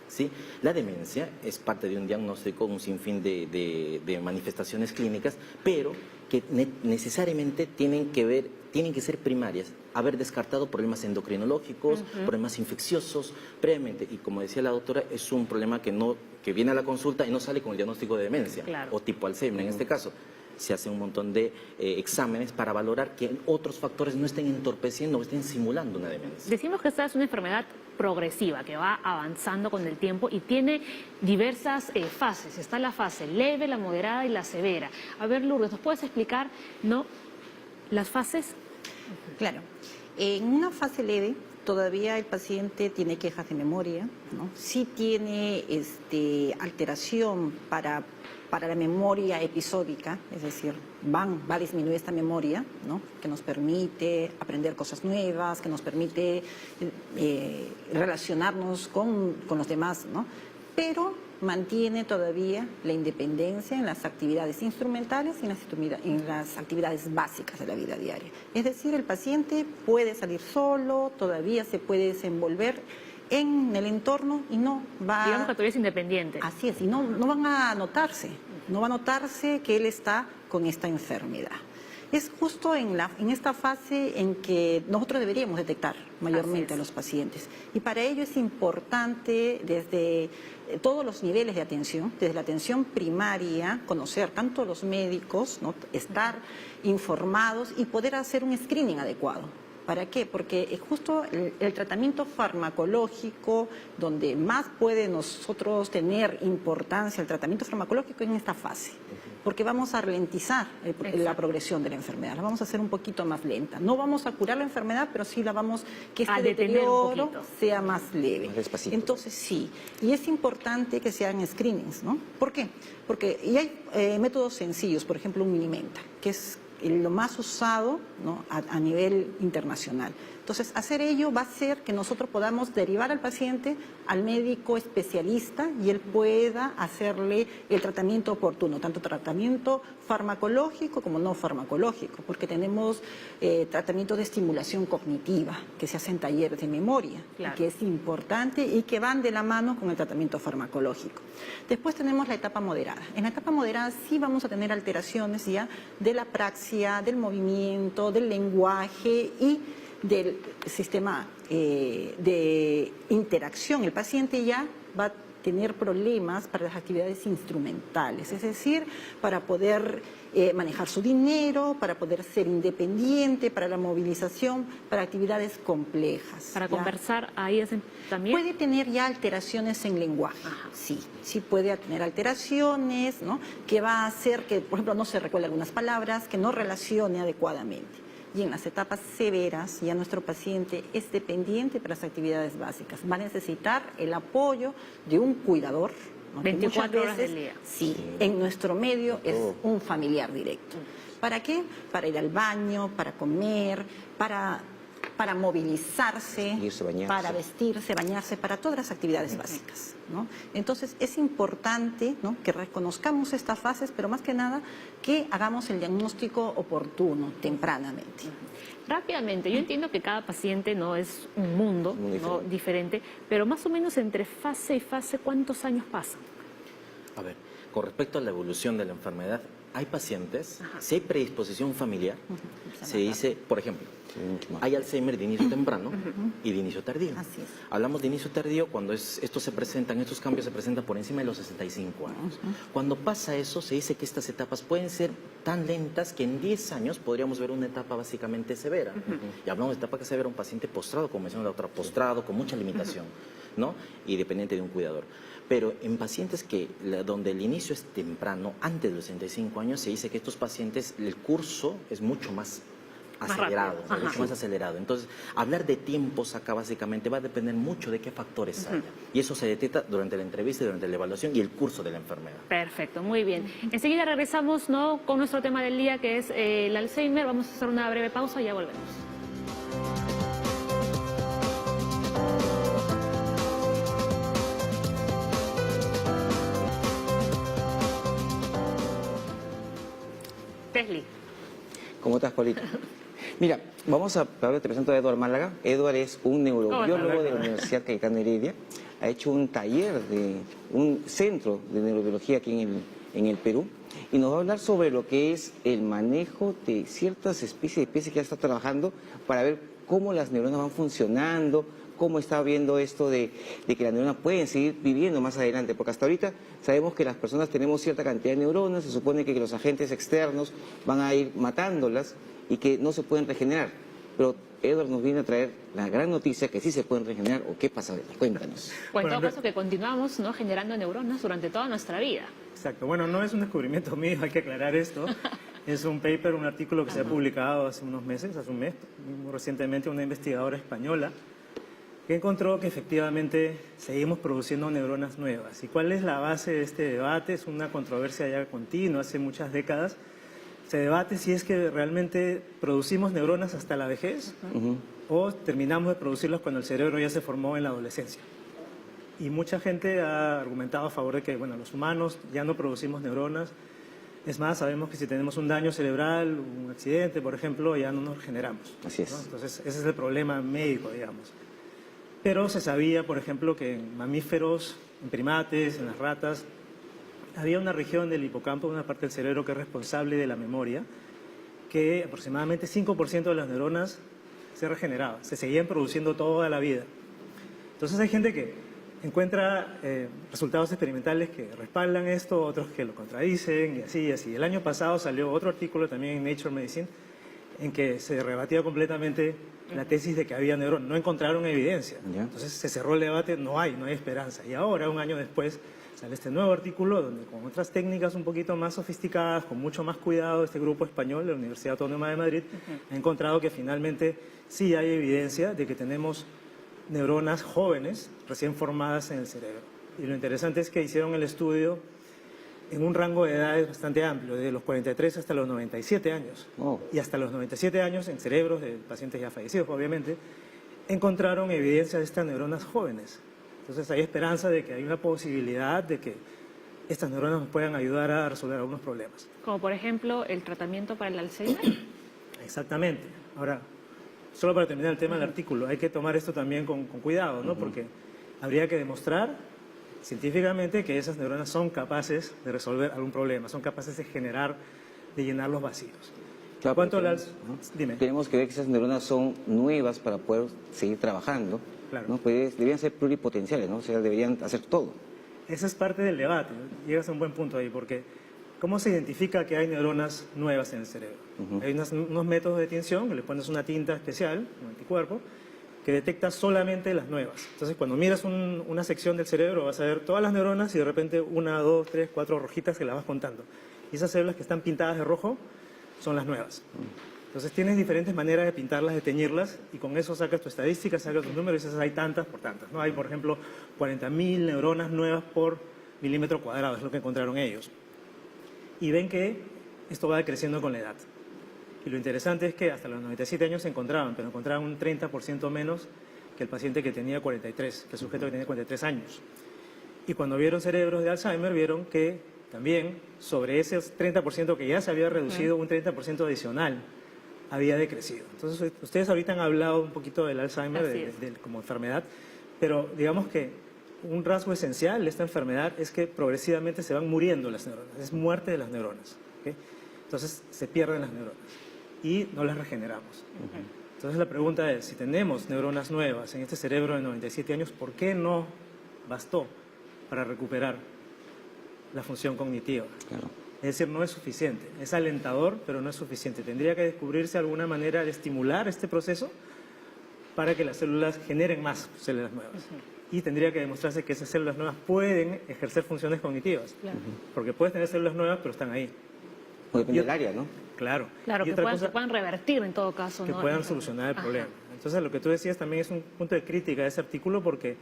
¿Sí? La demencia es parte de un diagnóstico, un sinfín de manifestaciones clínicas, pero que necesariamente tienen que ser primarias, haber descartado problemas endocrinológicos, problemas infecciosos previamente. Y como decía la doctora, es un problema que viene a la consulta y no sale con el diagnóstico de demencia, Claro. o tipo Alzheimer en este caso. Se hace un montón de exámenes para valorar que otros factores no estén entorpeciendo o estén simulando una demencia. Decimos que esta es una enfermedad progresiva que va avanzando con el tiempo y tiene diversas fases. Está la fase leve, la moderada y la severa. A ver, Lourdes, ¿nos puedes explicar, no, las fases? Claro. En una fase leve, todavía el paciente tiene quejas de memoria, ¿no? Sí tiene alteración para la memoria episódica, es decir, va a disminuir esta memoria, ¿no? Que nos permite aprender cosas nuevas, que nos permite relacionarnos con los demás, ¿no? Pero mantiene todavía la independencia en las actividades instrumentales y en las actividades básicas de la vida diaria. Es decir, el paciente puede salir solo, todavía se puede desenvolver en el entorno y no va... Digamos que todavía es independiente. Así es, y no van a notarse, no va a notarse que él está con esta enfermedad. Es justo en esta fase en que nosotros deberíamos detectar mayormente a los pacientes. Y para ello es importante desde todos los niveles de atención, desde la atención primaria, conocer tanto a los médicos, ¿no? Estar informados y poder hacer un screening adecuado. ¿Para qué? Porque justo el tratamiento farmacológico, donde más puede nosotros tener importancia el tratamiento farmacológico en esta fase, porque vamos a ralentizar la progresión de la enfermedad, la vamos a hacer un poquito más lenta. No vamos a curar la enfermedad, pero sí la vamos que este deterioro sea más leve. Más despacito. Entonces sí, y es importante que se hagan screenings, ¿no? ¿Por qué? Porque hay métodos sencillos, por ejemplo un Minimenta, que es lo más usado, ¿no? a nivel internacional. Entonces, hacer ello va a hacer que nosotros podamos derivar al paciente al médico especialista y él pueda hacerle el tratamiento oportuno, tanto tratamiento farmacológico como no farmacológico, porque tenemos tratamientos de estimulación cognitiva que se hacen talleres de memoria, Claro. que es importante y que van de la mano con el tratamiento farmacológico. Después tenemos la etapa moderada. En la etapa moderada sí vamos a tener alteraciones ya de la praxia, del movimiento, del lenguaje y del sistema de interacción. El paciente ya va a tener problemas para las actividades instrumentales, es decir, para poder manejar su dinero, para poder ser independiente, para la movilización, para actividades complejas. Para ¿ya? conversar ahí también. Puede tener ya alteraciones en lenguaje, sí puede tener alteraciones, ¿no? Que va a hacer que, por ejemplo, no se recuerde algunas palabras, que no relacione adecuadamente. Y en las etapas severas ya nuestro paciente es dependiente para las actividades básicas. Va a necesitar el apoyo de un cuidador, ¿no? 24 horas del día. Sí, en nuestro medio es un familiar directo. ¿Para qué? Para ir al baño, para comer, para movilizarse, Vestirse, bañarse. para vestirse, bañarse, para todas las actividades básicas, ¿no? Entonces es importante, ¿no? Que reconozcamos estas fases, pero más que nada que hagamos el diagnóstico oportuno, tempranamente. Rápidamente, yo entiendo que cada paciente no es un mundo Muy ¿no? diferente, pero más o menos entre fase y fase, ¿cuántos años pasan? A ver, con respecto a la evolución de la enfermedad, hay pacientes, si hay predisposición familiar, se dice, por ejemplo, hay Alzheimer de inicio temprano y de inicio tardío. Así es. Hablamos de inicio tardío cuando estos cambios se presentan por encima de los 65 años. Cuando pasa eso, se dice que estas etapas pueden ser tan lentas que en 10 años podríamos ver una etapa básicamente severa. Y hablamos de etapa severa, un paciente postrado, como mencionó la otra, postrado, con mucha limitación, ¿no? Y dependiente de un cuidador. Pero en pacientes donde el inicio es temprano, antes de los 65 años, se dice que estos pacientes, el curso es mucho más acelerado, rápido. mucho más acelerado. Entonces, hablar de tiempos acá básicamente va a depender mucho de qué factores haya. Y eso se detecta durante la entrevista, durante la evaluación y el curso de la enfermedad. Perfecto, muy bien. Enseguida regresamos, ¿no? Con nuestro tema del día, que es el Alzheimer. Vamos a hacer una breve pausa y ya volvemos. Leslie. ¿Cómo estás, Paulita? Mira, ahora te presento a Eduard Málaga. Eduard es un neurobiólogo de la Universidad Cayetano Heredia. Ha hecho un taller un centro de neurobiología aquí en el Perú. Y nos va a hablar sobre lo que es el manejo de ciertas especies que ya está trabajando para ver cómo las neuronas van funcionando, cómo está viendo esto de que las neuronas pueden seguir viviendo más adelante, porque hasta ahorita sabemos que las personas tenemos cierta cantidad de neuronas, se supone que los agentes externos van a ir matándolas y que no se pueden regenerar, pero Edward nos viene a traer la gran noticia que sí se pueden regenerar. ¿O qué pasa? Cuéntanos. Pues en todo caso que continuamos, ¿no?, generando neuronas durante toda nuestra vida. Exacto. Bueno, no es un descubrimiento mío, hay que aclarar esto. Es un paper, un artículo que se ha publicado hace unos meses, hace un mes, muy recientemente, una investigadora española que encontró que efectivamente seguimos produciendo neuronas nuevas. ¿Y cuál es la base de este debate? Es una controversia ya continua, hace muchas décadas. Se debate si es que realmente producimos neuronas hasta la vejez o terminamos de producirlas cuando el cerebro ya se formó en la adolescencia. Y mucha gente ha argumentado a favor de que, bueno, los humanos ya no producimos neuronas. Es más, sabemos que si tenemos un daño cerebral, un accidente, por ejemplo, ya no nos regeneramos. Así es. ¿No? Entonces, ese es el problema médico, digamos. Pero se sabía, por ejemplo, que en mamíferos, en primates, en las ratas, había una región del hipocampo, una parte del cerebro que es responsable de la memoria, que aproximadamente 5% de las neuronas se regeneraban, se seguían produciendo toda la vida. Entonces hay gente que encuentra resultados experimentales que respaldan esto, otros que lo contradicen, y así, y así. El año pasado salió otro artículo también en Nature Medicine en que se rebatía completamente la tesis de que había neuronas. No encontraron evidencia. Entonces se cerró el debate, no hay esperanza. Y ahora, un año después, sale este nuevo artículo donde con otras técnicas un poquito más sofisticadas, con mucho más cuidado, este grupo español de la Universidad Autónoma de Madrid ha encontrado que finalmente sí hay evidencia de que tenemos neuronas jóvenes recién formadas en el cerebro. Y lo interesante es que hicieron el estudio en un rango de edades bastante amplio, desde los 43 hasta los 97 años. Y hasta los 97 años, en cerebros de pacientes ya fallecidos, obviamente, encontraron evidencia de estas neuronas jóvenes. Entonces hay esperanza de que hay una posibilidad de que estas neuronas nos puedan ayudar a resolver algunos problemas. Como por ejemplo el tratamiento para el Alzheimer. Exactamente. Ahora, solo para terminar el tema del artículo, hay que tomar esto también con cuidado, ¿no? Porque habría que demostrar científicamente que esas neuronas son capaces de resolver algún problema, son capaces de llenar los vacíos. Claro, ¿Cuánto Dime. Tenemos que ver que esas neuronas son nuevas para poder seguir trabajando. Claro. ¿No? Pues deberían ser pluripotenciales, ¿no? O sea, deberían hacer todo. Esa es parte del debate, ¿no? Llegas a un buen punto ahí, porque ¿cómo se identifica que hay neuronas nuevas en el cerebro? Hay unos métodos de tinción, le pones una tinta especial, un anticuerpo, que detecta solamente las nuevas. Entonces, cuando miras una sección del cerebro, vas a ver todas las neuronas y de repente 1, 2, 3, 4 rojitas que las vas contando. Y esas células que están pintadas de rojo son las nuevas. Entonces, tienes diferentes maneras de pintarlas, de teñirlas, y con eso sacas tu estadística, sacas tus números y dices, hay tantas por tantas, ¿no? Hay, por ejemplo, 40.000 neuronas nuevas por milímetro cuadrado, es lo que encontraron ellos. Y ven que esto va creciendo con la edad. Y lo interesante es que hasta los 97 años se encontraban, pero encontraban un 30% menos que el paciente que tenía 43, que el sujeto que tenía 43 años. Y cuando vieron cerebros de Alzheimer, vieron que también sobre ese 30% que ya se había reducido, un 30% adicional había decrecido. Entonces, ustedes ahorita han hablado un poquito del Alzheimer como enfermedad, pero digamos que un rasgo esencial de esta enfermedad es que progresivamente se van muriendo las neuronas, es muerte de las neuronas. ¿Okay? Entonces, se pierden las neuronas y no las regeneramos. Entonces la pregunta es, si tenemos neuronas nuevas en este cerebro de 97 años, ¿por qué no bastó para recuperar la función cognitiva? Claro. Es decir, no es suficiente. Es alentador, pero no es suficiente. Tendría que descubrirse alguna manera de estimular este proceso para que las células generen más células nuevas. Y tendría que demostrarse que esas células nuevas pueden ejercer funciones cognitivas. Porque puedes tener células nuevas, pero están ahí. O depende del área, ¿no? Claro. Claro, que puedan revertir en todo caso. Que puedan solucionar el problema. Entonces, lo que tú decías también es un punto de crítica de ese artículo porque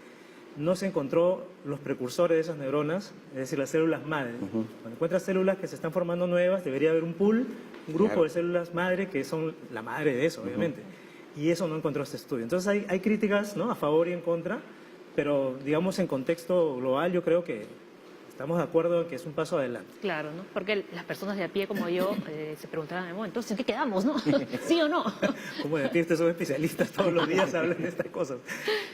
no se encontró los precursores de esas neuronas, es decir, las células madre. Cuando encuentras células que se están formando nuevas, debería haber un pool, un grupo de células madre que son la madre de eso, obviamente. Y eso no encontró este estudio. Entonces, hay críticas, ¿no?, a favor y en contra, pero digamos en contexto global yo creo que estamos de acuerdo en que es un paso adelante. Claro, ¿no? Porque las personas de a pie como yo se preguntarán, bueno, entonces, ¿en qué quedamos, no? ¿Sí o no? Como de ti, ustedes son especialistas, todos los días hablan de estas cosas.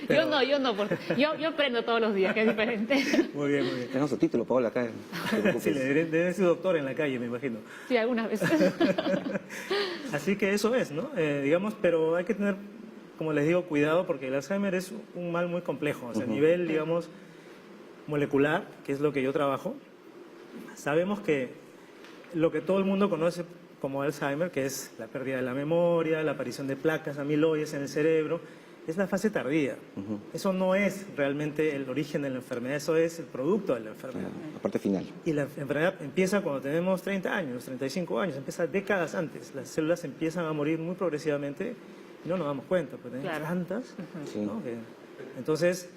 Pero- Yo no, porque yo aprendo todos los días, que es diferente. Muy bien, muy bien. Tenemos su título, Paola, acá. No te preocupes. Sí, debe ser doctor en la calle, me imagino. Sí, algunas veces. Así que eso es, ¿no? Digamos, pero hay que tener, como les digo, cuidado porque el Alzheimer es un mal muy complejo. O sea, a nivel, digamos, molecular, que es lo que yo trabajo, sabemos que lo que todo el mundo conoce como Alzheimer, que es la pérdida de la memoria, la aparición de placas amiloides en el cerebro, es la fase tardía. Eso no es realmente el origen de la enfermedad, eso es el producto de la enfermedad. La parte final. Y la enfermedad empieza cuando tenemos 30 años, 35 años, empieza décadas antes. Las células empiezan a morir muy progresivamente y no nos damos cuenta, porque tenemos Claro. tantas. Sí. ¿No? Entonces,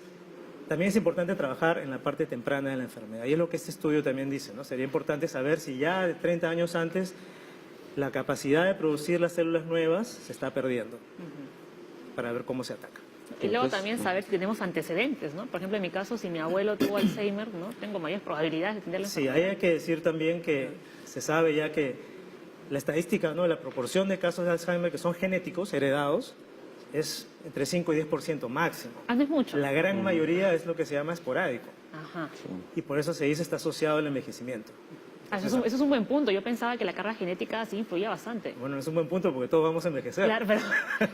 también es importante trabajar en la parte temprana de la enfermedad. Y es lo que este estudio también dice, ¿no? Sería importante saber si ya de 30 años antes la capacidad de producir las células nuevas se está perdiendo, para ver cómo se ataca. Y luego Entonces, también saber si tenemos antecedentes, ¿no? Por ejemplo, en mi caso, si mi abuelo tuvo Alzheimer, ¿no? Tengo mayores probabilidades de tener la Sí, enfermedad. ahí hay que decir también que se sabe ya que la estadística, ¿no? La proporción de casos de Alzheimer que son genéticos, heredados, es entre 5 y 10% máximo. Ah, no es mucho. La gran mayoría es lo que se llama esporádico Ajá. y por eso se dice está asociado al envejecimiento. Ah, eso es un buen punto. Yo pensaba que la carga genética sí influía bastante. Bueno, es un buen punto porque todos vamos a envejecer. Claro,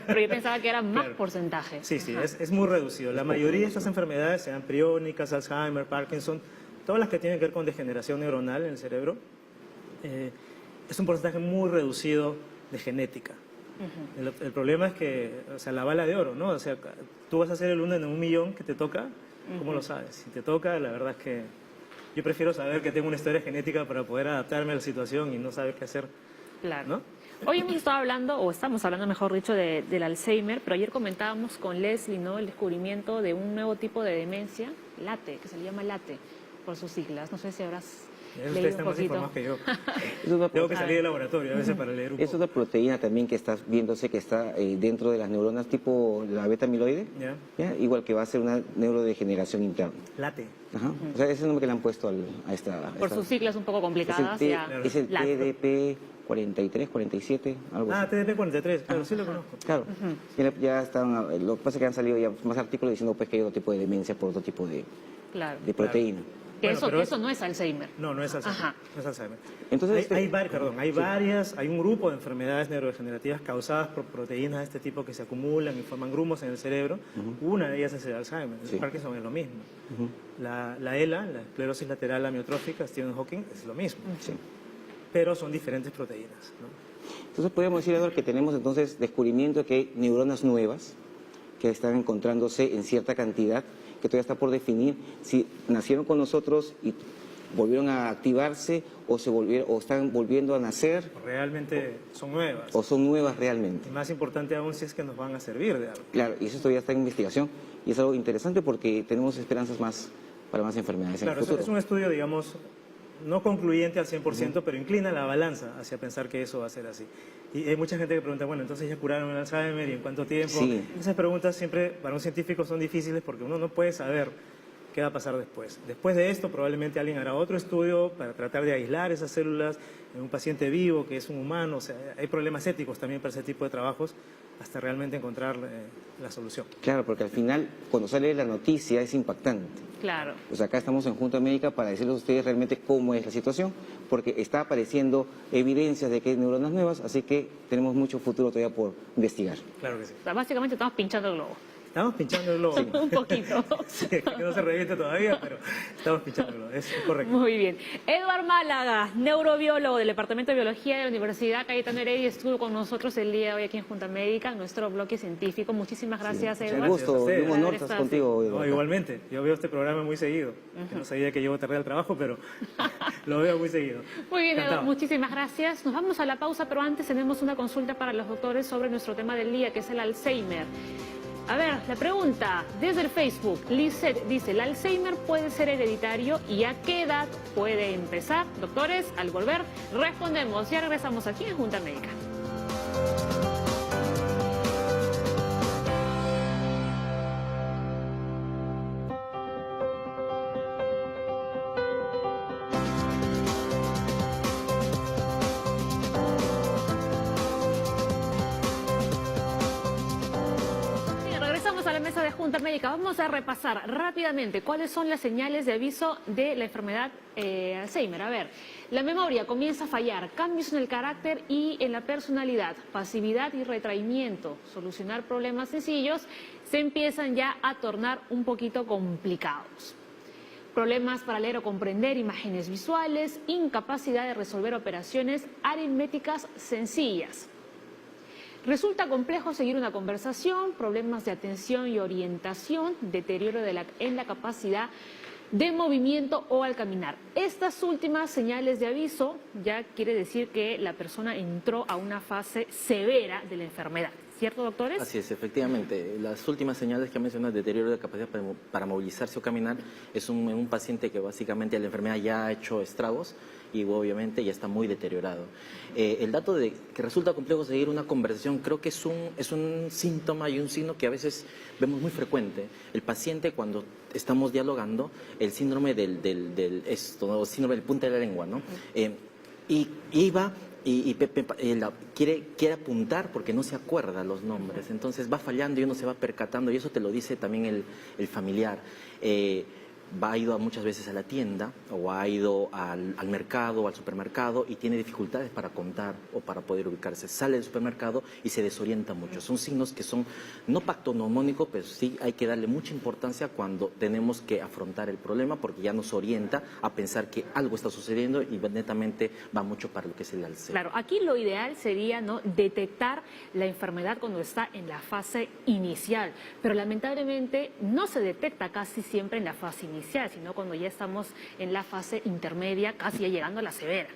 pero yo pensaba que era más Claro. porcentaje. Sí, sí, Ajá. es muy reducido. La mayoría de estas enfermedades, sean priónicas, Alzheimer, Parkinson, todas las que tienen que ver con degeneración neuronal en el cerebro, es un porcentaje muy reducido de genética. El problema es que, o sea, la bala de oro, ¿no? O sea, tú vas a ser el uno en un millón que te toca, ¿cómo lo sabes? Si te toca, la verdad es que yo prefiero saber que tengo una historia genética para poder adaptarme a la situación y no saber qué hacer, Claro. ¿no? Hoy hemos estado hablando, o estamos hablando, mejor dicho, del Alzheimer, pero ayer comentábamos con Leslie, ¿no? El descubrimiento de un nuevo tipo de demencia, LATE, que se le llama LATE, por sus siglas. No sé si habrás Ustedes leído están un más poquito. informados que yo. Es una, Tengo que salir del laboratorio a veces para leer un es poco. una proteína también que está viéndose que está dentro de las neuronas tipo la beta amiloide, Ya. ¿ya? Igual que va a ser una neurodegeneración interna. Late. Ajá. O sea, ese es el nombre que le han puesto a esta... Por sus siglas un poco complicadas, es ya. es el LATE. TDP 43, 47, algo Ah, así. TDP-43, claro, sí lo conozco. Claro, ya están, lo que pasa es que han salido ya más artículos diciendo pues, que hay otro tipo de demencia por otro tipo de Claro. proteína. Que Bueno, pero eso no es Alzheimer. No, no es Alzheimer. Ajá. No es Alzheimer. Entonces, hay un grupo de enfermedades neurodegenerativas causadas por proteínas de este tipo que se acumulan y forman grumos en el cerebro. Una de ellas es el Alzheimer. El Sí. Parkinson es lo mismo. La ELA, la esclerosis lateral amiotrófica, Stephen Hawking, es lo mismo. Sí. Pero son diferentes proteínas, ¿no? Entonces podemos decir, Eduardo, que tenemos entonces descubrimiento de que hay neuronas nuevas que están encontrándose en cierta cantidad, que todavía está por definir si nacieron con nosotros y volvieron a activarse o están volviendo a nacer Realmente son nuevas. o son nuevas realmente. Y más importante aún si es que nos van a servir de algo. Claro, y eso todavía está en investigación y es algo interesante porque tenemos esperanzas más para más enfermedades Claro, en el futuro. es un estudio, digamos, no concluyente al 100%, pero inclina la balanza hacia pensar que eso va a ser así. Y hay mucha gente que pregunta, bueno, entonces ya curaron el Alzheimer y en cuánto tiempo. Sí. Esas preguntas siempre para un científico son difíciles porque uno no puede saber qué va a pasar después. Después de esto probablemente alguien hará otro estudio para tratar de aislar esas células en un paciente vivo que es un humano. O sea, hay problemas éticos también para ese tipo de trabajos hasta realmente encontrar la solución. Claro, porque al final cuando sale la noticia es impactante. Claro. Pues acá estamos en Junta Médica para decirles a ustedes realmente cómo es la situación, porque está apareciendo evidencias de que hay neuronas nuevas, así que tenemos mucho futuro todavía por investigar. Claro que sí. O sea, básicamente estamos pinchando el globo. Estamos pinchando el globo. Un poquito. Sí, que no se reviente todavía, pero estamos pinchando el globo. Es correcto. Muy bien. Eduard Málaga, neurobiólogo del Departamento de Biología de la Universidad Cayetano Heredia, estuvo con nosotros el día de hoy aquí en Junta Médica, en nuestro bloque científico. Muchísimas gracias, Un Eduard. gusto, ustedes. un honor Haber estar estado contigo hoy. No, igualmente, yo veo este programa muy seguido. Yo no sabía que llego tarde al trabajo, pero lo veo muy seguido. Muy bien, Encantado. Eduard, muchísimas gracias. Nos vamos a la pausa, pero antes tenemos una consulta para los doctores sobre nuestro tema del día, que es el Alzheimer. A ver, la pregunta desde el Facebook. Lizeth dice, ¿el Alzheimer puede ser hereditario y a qué edad puede empezar? Doctores, al volver respondemos. Ya regresamos aquí en Junta Médica. a la mesa de Junta Médica. Vamos a repasar rápidamente cuáles son las señales de aviso de la enfermedad Alzheimer. A ver, la memoria comienza a fallar, cambios en el carácter y en la personalidad, pasividad y retraimiento, solucionar problemas sencillos se empiezan ya a tornar un poquito complicados. Problemas para leer o comprender imágenes visuales, incapacidad de resolver operaciones aritméticas sencillas. Resulta complejo seguir una conversación, problemas de atención y orientación, deterioro en la capacidad de movimiento o al caminar. Estas últimas señales de aviso ya quiere decir que la persona entró a una fase severa de la enfermedad. ¿Cierto, doctores? Así es, efectivamente. Las últimas señales que mencionas, deterioro de capacidad para movilizarse o caminar, es un paciente que básicamente la enfermedad ya ha hecho estragos y obviamente ya está muy deteriorado. El dato de que resulta complejo seguir una conversación creo que es un síntoma y un signo que a veces vemos muy frecuente. El paciente cuando estamos dialogando, el síndrome el síndrome del punta de la lengua, ¿no? Quiere apuntar porque no se acuerda los nombres, entonces va fallando y uno se va percatando y eso te lo dice también el familiar. Ha ido muchas veces a la tienda o ha ido al mercado o al supermercado y tiene dificultades para contar o para poder ubicarse. Sale del supermercado y se desorienta mucho. Son signos que son no pactonomónicos, pero sí hay que darle mucha importancia cuando tenemos que afrontar el problema porque ya nos orienta a pensar que algo está sucediendo y netamente va mucho para lo que es el Alzheimer. Claro, aquí lo ideal sería, ¿no?, detectar la enfermedad cuando está en la fase inicial, pero lamentablemente no se detecta casi siempre en la fase inicial, sino cuando ya estamos en la fase intermedia, casi ya llegando a la severa.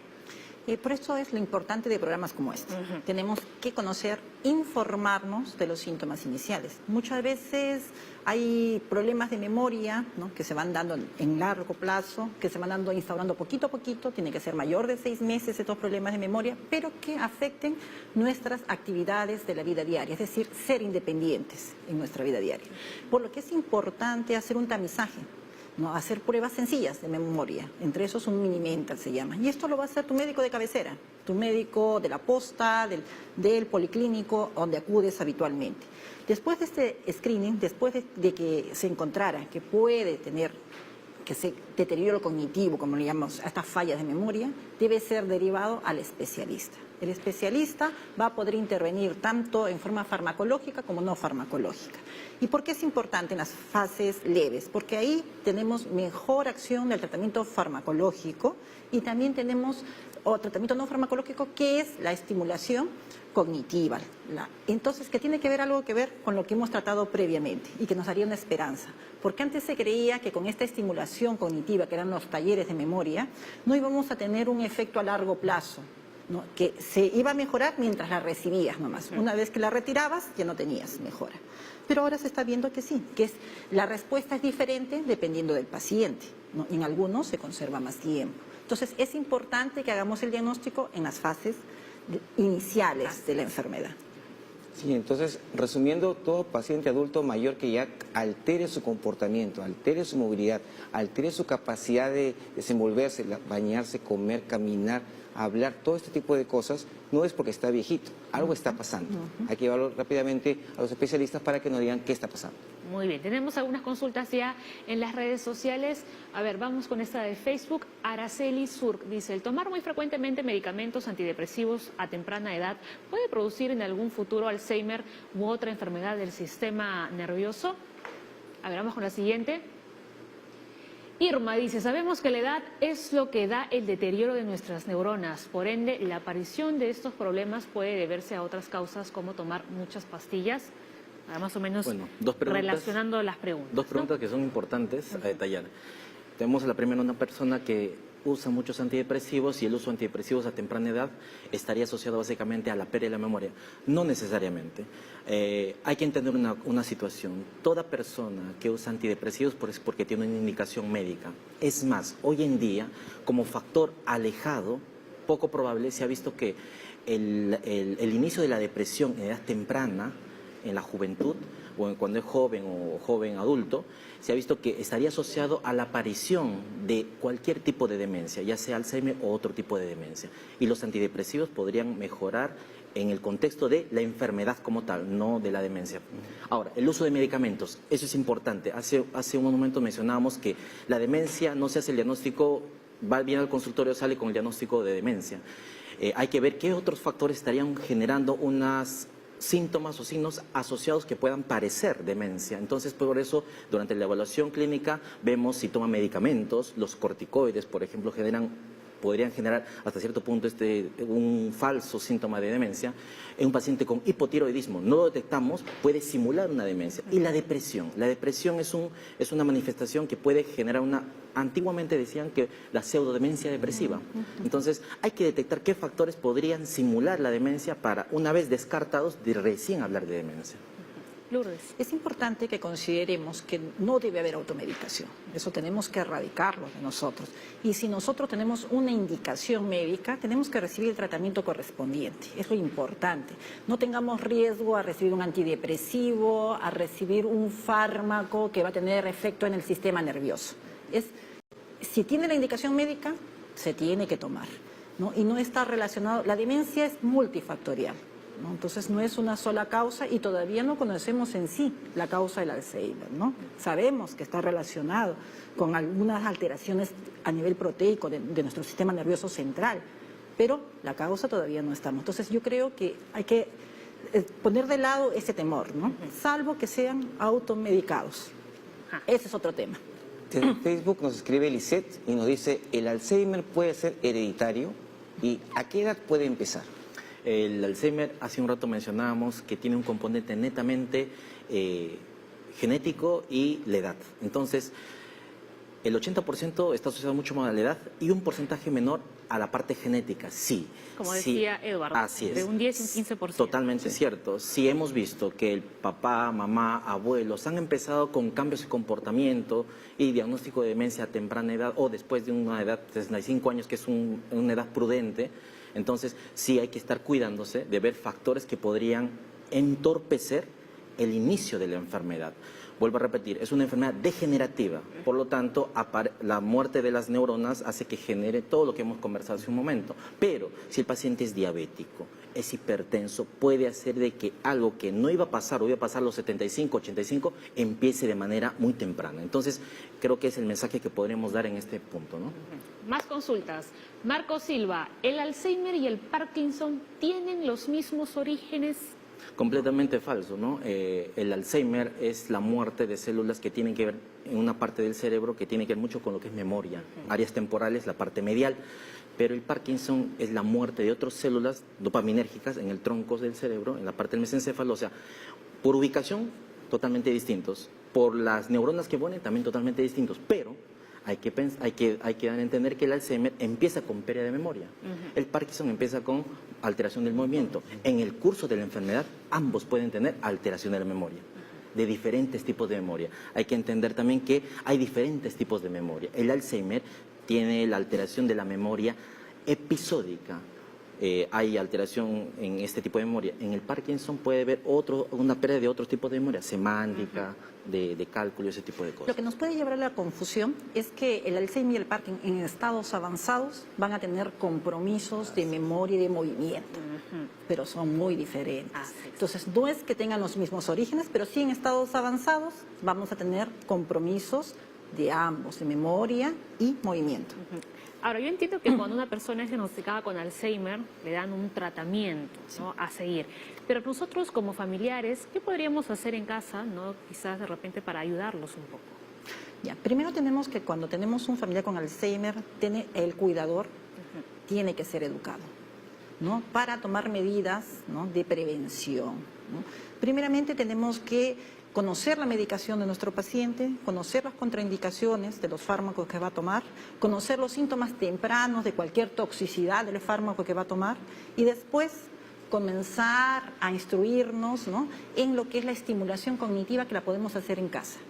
Por eso es lo importante de programas como este. Tenemos que conocer, informarnos de los síntomas iniciales. Muchas veces hay problemas de memoria, ¿no?, que se van dando en largo plazo, que se van instaurando poquito a poquito, tiene que ser mayor de 6 meses estos problemas de memoria, pero que afecten nuestras actividades de la vida diaria, es decir, ser independientes en nuestra vida diaria. Por lo que es importante hacer un tamizaje, ¿no?, hacer pruebas sencillas de memoria, entre esos un mini mental se llama, y esto lo va a hacer tu médico de cabecera, tu médico de la posta, del policlínico, donde acudes habitualmente. Después de este screening, después de que se encontrara que puede tener deterioro cognitivo, como le llamamos a estas fallas de memoria, debe ser derivado al especialista. El especialista va a poder intervenir tanto en forma farmacológica como no farmacológica. ¿Y por qué es importante en las fases leves? Porque ahí tenemos mejor acción del tratamiento farmacológico y también tenemos tratamiento no farmacológico que es la estimulación cognitiva. Entonces, que tiene que ver algo que ver con lo que hemos tratado previamente y que nos daría una esperanza. Porque antes se creía que con esta estimulación cognitiva, que eran los talleres de memoria, no íbamos a tener un efecto a largo plazo, ¿no?, que se iba a mejorar mientras la recibías nomás. Una vez que la retirabas, ya no tenías mejora. Pero ahora se está viendo que sí, la respuesta es diferente dependiendo del paciente, ¿no? En algunos se conserva más tiempo. Entonces, es importante que hagamos el diagnóstico en las fases iniciales de la enfermedad. Sí, entonces, resumiendo, todo paciente adulto mayor que ya altere su comportamiento, altere su movilidad, altere su capacidad de desenvolverse, bañarse, comer, caminar, hablar, todo este tipo de cosas, no es porque está viejito, algo está pasando. Hay que llevarlo rápidamente a los especialistas para que nos digan qué está pasando. Muy bien, tenemos algunas consultas ya en las redes sociales. A ver, vamos con esta de Facebook. Araceli Surk dice, ¿el tomar muy frecuentemente medicamentos antidepresivos a temprana edad puede producir en algún futuro Alzheimer u otra enfermedad del sistema nervioso? A ver, vamos con la siguiente. Irma dice, sabemos que la edad es lo que da el deterioro de nuestras neuronas, por ende, la aparición de estos problemas puede deberse a otras causas como tomar muchas pastillas. Más o menos relacionando las preguntas. Dos preguntas, ¿no?, que son importantes a detallar. Tenemos la primera, una persona que usa muchos antidepresivos y el uso de antidepresivos a temprana edad estaría asociado básicamente a la pérdida de la memoria. No necesariamente. Hay que entender una situación. Toda persona que usa antidepresivos es porque tiene una indicación médica. Es más, hoy en día, como factor alejado, poco probable, se ha visto que el inicio de la depresión en edad temprana, en la juventud, o cuando es joven o joven adulto, se ha visto que estaría asociado a la aparición de cualquier tipo de demencia, ya sea Alzheimer o otro tipo de demencia. Y los antidepresivos podrían mejorar en el contexto de la enfermedad como tal, no de la demencia. Ahora, el uso de medicamentos, eso es importante. Hace un momento mencionábamos que la demencia no se hace el diagnóstico, va bien al consultorio, sale con el diagnóstico de demencia. Hay que ver qué otros factores estarían generando unas síntomas o signos asociados que puedan parecer demencia. Entonces, por eso, durante la evaluación clínica vemos si toma medicamentos, los corticoides, por ejemplo, podrían generar hasta cierto punto un falso síntoma de demencia. En un paciente con hipotiroidismo no lo detectamos, puede simular una demencia. Y la depresión es una manifestación que puede generar antiguamente decían que la pseudodemencia depresiva. Entonces hay que detectar qué factores podrían simular la demencia para, una vez descartados, de recién hablar de demencia. Lourdes. Es importante que consideremos que no debe haber automedicación. Eso tenemos que erradicarlo de nosotros. Y si nosotros tenemos una indicación médica, tenemos que recibir el tratamiento correspondiente. Es lo importante. No tengamos riesgo a recibir un antidepresivo, a recibir un fármaco que va a tener efecto en el sistema nervioso. Si tiene la indicación médica, se tiene que tomar, ¿no? Y no está relacionado. La demencia es multifactorial, ¿no? Entonces no es una sola causa y todavía no conocemos en sí la causa del Alzheimer, ¿no? Sabemos que está relacionado con algunas alteraciones a nivel proteico de nuestro sistema nervioso central, pero la causa todavía no estamos. Entonces yo creo que hay que poner de lado ese temor, ¿no? Salvo que sean automedicados. Ese es otro tema. En Facebook nos escribe Lisette y nos dice, ¿el Alzheimer puede ser hereditario? ¿Y a qué edad puede empezar? El Alzheimer, hace un rato mencionábamos que tiene un componente netamente genético y la edad. Entonces, el 80% está asociado mucho más a la edad y un porcentaje menor a la parte genética, sí. Como decía Eduardo, así es. de un 10 y un 15%. Totalmente cierto. Si hemos visto que el papá, mamá, abuelos han empezado con cambios de comportamiento y diagnóstico de demencia a temprana edad o después de una edad de 65 años, que es una edad prudente, entonces sí hay que estar cuidándose de ver factores que podrían entorpecer el inicio de la enfermedad. Vuelvo a repetir, es una enfermedad degenerativa, por lo tanto, la muerte de las neuronas hace que genere todo lo que hemos conversado hace un momento. Pero si el paciente es diabético, es hipertenso, puede hacer de que algo que no iba a pasar o iba a pasar a los 75, 85, empiece de manera muy temprana. Entonces, creo que es el mensaje que podremos dar en este punto, ¿no? Más consultas. Marco Silva, ¿el Alzheimer y el Parkinson tienen los mismos orígenes? Completamente falso, ¿no? El Alzheimer es la muerte de células que tienen que ver en una parte del cerebro que tiene que ver mucho con lo que es memoria, áreas temporales, la parte medial, pero el Parkinson es la muerte de otras células dopaminérgicas en el tronco del cerebro, en la parte del mesencéfalo, o sea, por ubicación totalmente distintos, por las neuronas que ponen también totalmente distintos, pero hay que dar a entender que el Alzheimer empieza con pérdida de memoria. El Parkinson empieza con alteración del movimiento. En el curso de la enfermedad, ambos pueden tener alteración de la memoria, de diferentes tipos de memoria. Hay que entender también que hay diferentes tipos de memoria. El Alzheimer tiene la alteración de la memoria episódica. Hay alteración en este tipo de memoria. En el Parkinson puede haber una pérdida de otros tipos de memoria, semántica, de cálculo, ese tipo de cosas. Lo que nos puede llevar a la confusión es que el Alzheimer y el Parkinson en estados avanzados van a tener compromisos de memoria y de movimiento, pero son muy diferentes. Entonces, no es que tengan los mismos orígenes, pero sí en estados avanzados vamos a tener compromisos de ambos, de memoria y movimiento. Ahora, yo entiendo que cuando una persona es diagnosticada con Alzheimer, le dan un tratamiento, ¿no?, a seguir. Pero nosotros como familiares, ¿qué podríamos hacer en casa, ¿no?, quizás de repente para ayudarlos un poco? Ya, primero tenemos que cuando tenemos un familiar con Alzheimer, el cuidador tiene que ser educado, ¿no?, para tomar medidas, ¿no?, de prevención, ¿no? Primeramente tenemos que conocer la medicación de nuestro paciente, conocer las contraindicaciones de los fármacos que va a tomar, conocer los síntomas tempranos de cualquier toxicidad del fármaco que va a tomar y después comenzar a instruirnos, ¿no?, en lo que es la estimulación cognitiva que la podemos hacer en casa,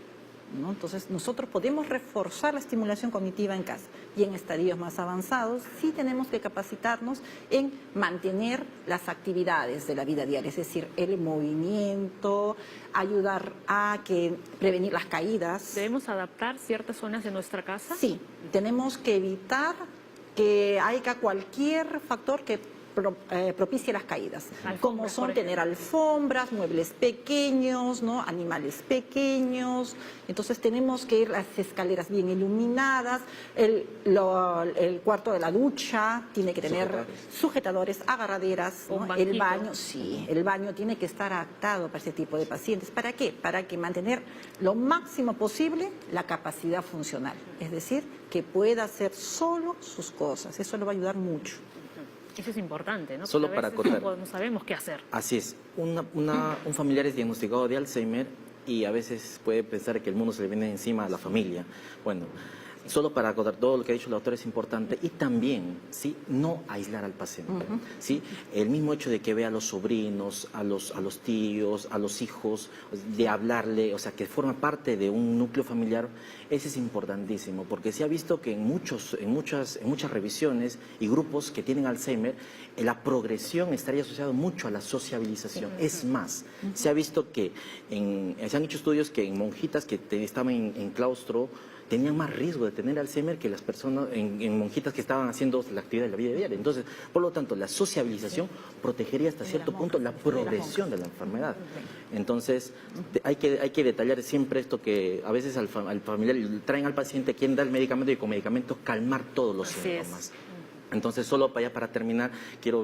¿no? Entonces nosotros podemos reforzar la estimulación cognitiva en casa y en estadios más avanzados sí tenemos que capacitarnos en mantener las actividades de la vida diaria, es decir, el movimiento, ayudar a prevenir las caídas. ¿Debemos adaptar ciertas zonas de nuestra casa? Sí, tenemos que evitar que haya cualquier factor que propicia las caídas, Alfombras, como son por tener ejemplo. alfombras, muebles pequeños, ¿no? Animales pequeños. Entonces tenemos que ir las escaleras bien iluminadas, el cuarto de la ducha tiene que tener sujetadores, agarraderas, ¿no? Un El banquito. baño, sí, el baño tiene que estar adaptado para ese tipo de pacientes. ¿Para qué? Para que mantener lo máximo posible la capacidad funcional, es decir, que pueda hacer solo sus cosas. Eso le va a ayudar mucho. Eso es importante, ¿no? Solo Porque para a veces acotar. no sabemos qué hacer. Así es. Un familiar es diagnosticado de Alzheimer y a veces puede pensar que el mundo se le viene encima a la familia. Bueno, solo para acotar todo lo que ha dicho el doctor es importante y también, ¿sí? No aislar al paciente, ¿sí? El mismo hecho de que vea a los sobrinos, a los tíos, a los hijos, de hablarle, o sea, que forma parte de un núcleo familiar, ese es importantísimo, porque se ha visto que en muchas revisiones y grupos que tienen Alzheimer, la progresión estaría asociada mucho a la sociabilización. Es más, se ha visto que, se han hecho estudios que en monjitas que estaban en claustro, tenían más riesgo de tener Alzheimer que las personas en monjitas que estaban haciendo la actividad de la vida diaria. Entonces, por lo tanto, la sociabilización protegería hasta cierto punto la progresión de la enfermedad. Entonces, hay que detallar siempre esto que a veces al familiar traen al paciente, quieren dar el medicamento y con medicamentos calmar todos los Así es. síntomas. Entonces, solo para terminar, quiero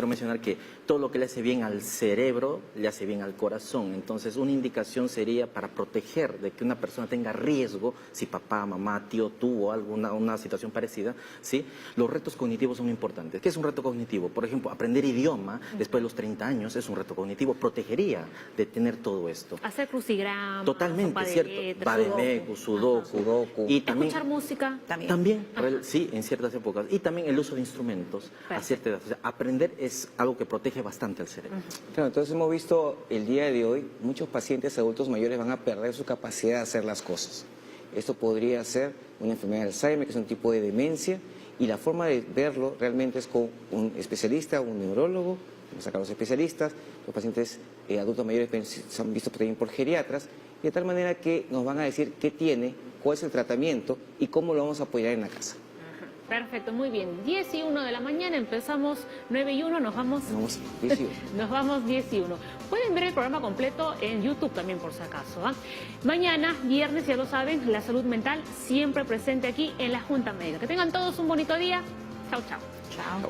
mencionar que todo lo que le hace bien al cerebro, le hace bien al corazón. Entonces, una indicación sería para proteger de que una persona tenga riesgo, si papá, mamá, tío tuvo una situación parecida, ¿sí? Los retos cognitivos son importantes. ¿Qué es un reto cognitivo? Por ejemplo, aprender idioma después de los 30 años es un reto cognitivo. Protegería de tener todo esto. Hacer crucigramas, Totalmente, sopa de ¿cierto? letras, Bademecum, sudoku. Y también, escuchar música. También. sí, en ciertas épocas. Y también el uso de instrumentos a cierta edad. O sea, aprender es algo que protege bastante al cerebro. Claro, entonces hemos visto el día de hoy, muchos pacientes adultos mayores van a perder su capacidad de hacer las cosas. Esto podría ser una enfermedad de Alzheimer, que es un tipo de demencia, y la forma de verlo realmente es con un especialista, un neurólogo, vamos a sacar los especialistas, los pacientes adultos mayores se han visto también por geriatras, de tal manera que nos van a decir qué tiene, cuál es el tratamiento y cómo lo vamos a apoyar en la casa. Perfecto, muy bien. 10 y 1 de la mañana, empezamos 9 y 1, nos vamos 18. nos vamos 10 y 1. Pueden ver el programa completo en YouTube también por si acaso. Mañana, viernes, ya lo saben, la salud mental siempre presente aquí en la Junta Médica. Que tengan todos un bonito día. Chao, chao. Chao.